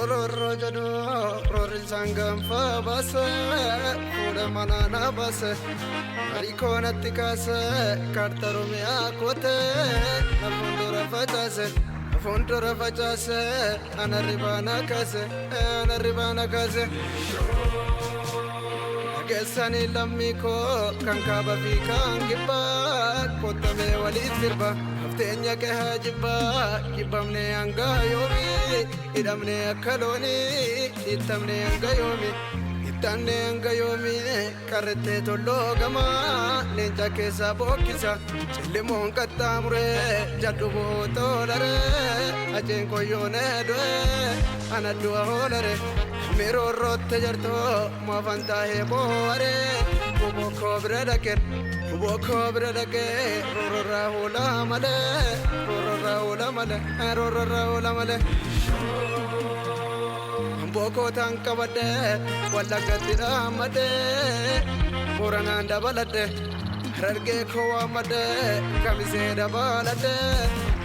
Rojado, Rorisangam Fabasa, Kuda Manana Basa, Maricona Ticasa, Cartarumia Cote, Afondora Fatase, Afondora Fatase, Anaribana Case, Anaribana Case. Gesani lamiko kankaba fi kangiba kotame walit sirba haftenya ke hajiba kibamne anga yomi idamne akaloni itamne anga yomi itanne anga yomi karete tollo gama lenja ke sabokisa lemon katamure jadubo tolare ajen koyone do anadu holare Mero rotte jarto ma fanta he boare Ubo kobre dake Roro rahula male Roro rahula male Boko tanka bade Walla gatira made Murananda balade Rarge kowa made Kamise da balade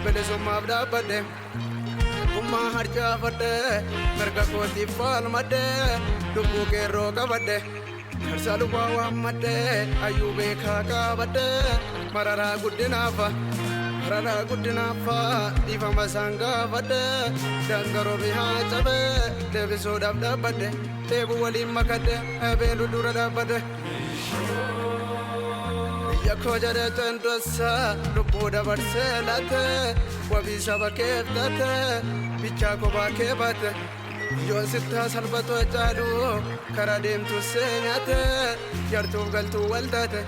Beleso mabda bade Umma harja fade merga koti fal made dubu ke roga bade harsalu bawa made ayube khaka bade marara guddina fa diva masanga bade dangaro biha chabe deviso dabda bade tebu wali makade abelu durada bade yakho jare tendosa dubu da barselate wabi sabakeftate bicha ko bakebate yo sitta salbato chalu karadem tu senyate yartu galtu waldate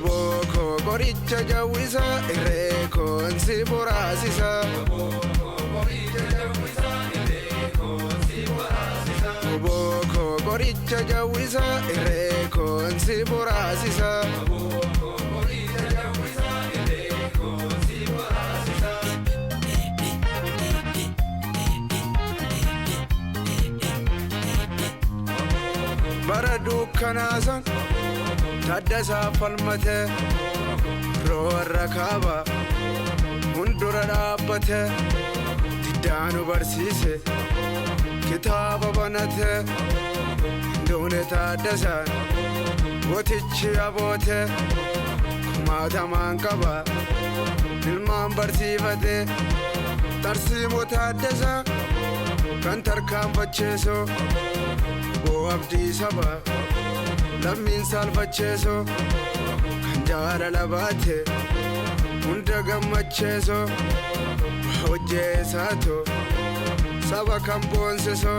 Boko goricha jawisa ireko nsi borasisa Boko goricha jawisa ireko nsi borasisa Baradu kanasan Tadasa falmate Roa rakaba Hundura dhabbate Diddaanu barsise Kitaaba banate Doone taaddasan Gootichi aboote Kumaatamaan qaba Ilmaan barsiifate Tarsiimoo taaddasa Kan tarkaanfacheeso Boo abdii saba Lammiin saalfacheeso Kan jaalala baate Hunda gammacheeso Hojjeesaato Saba kan boonsiso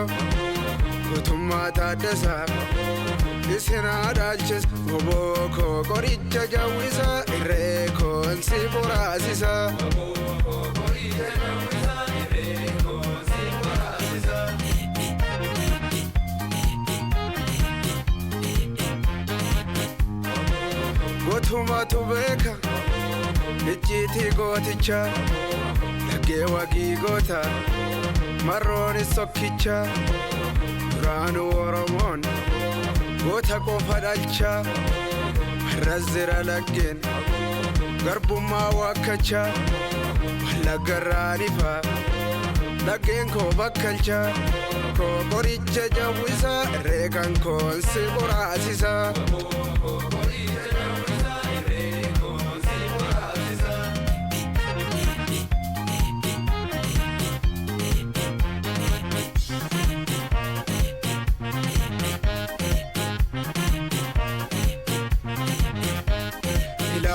Gutummaa taaddasa Isinaa dhaalchisa Boko qoricha jawwisa irreekoo nsi boraasisa Gotumatu beeka icciitii gooticha Laggee wagii goota marrooni sokkicha Duraanuu Oromoon goota qofa dhalcha Razzira laggeen garbummaa waakkacha Wallaggarraa dhifa laggeen koo bakkalcha Koo qoricha jawwisa reekan koo nsi boraasisa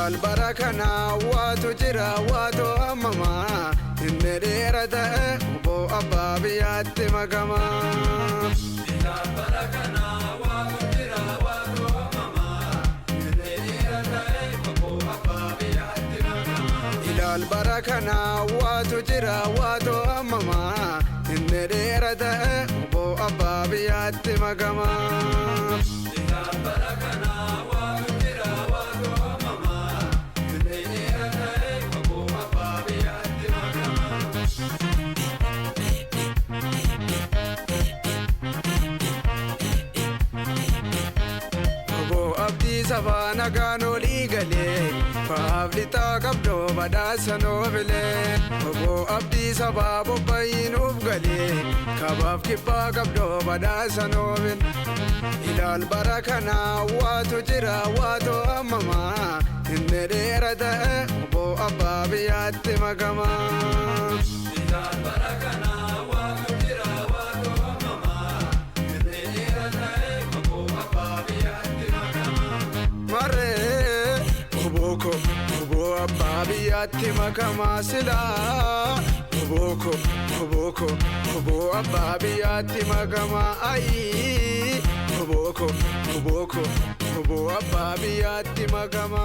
Albarakana waatu jira waatu amama inni dheera ta'e obbo abbaa biyyaatti makama Albarakana waatu jira waatu amama inni dheera ta'e obbo abbaa biyyaatti makama Albarakana waatu jira waatu amama inni dheera ta'e obbo abbaa biyyaatti makama Albarakana waatu jira waatu amama sabana ganoli gale Pavlita kabdo badasa nobile Obo abdi sababu bayinuf gale Kabaf kipa kabdo badasa nobil Ilal barakana watu jira watu amama Nere da obo ababiyati magama Ilal barakana watu jira watu amama Nere da obo ababiyati magama Mare oboko obo ababiyati magama sila Oboko obo ababiyati magama ai Oboko obo ababiyati magama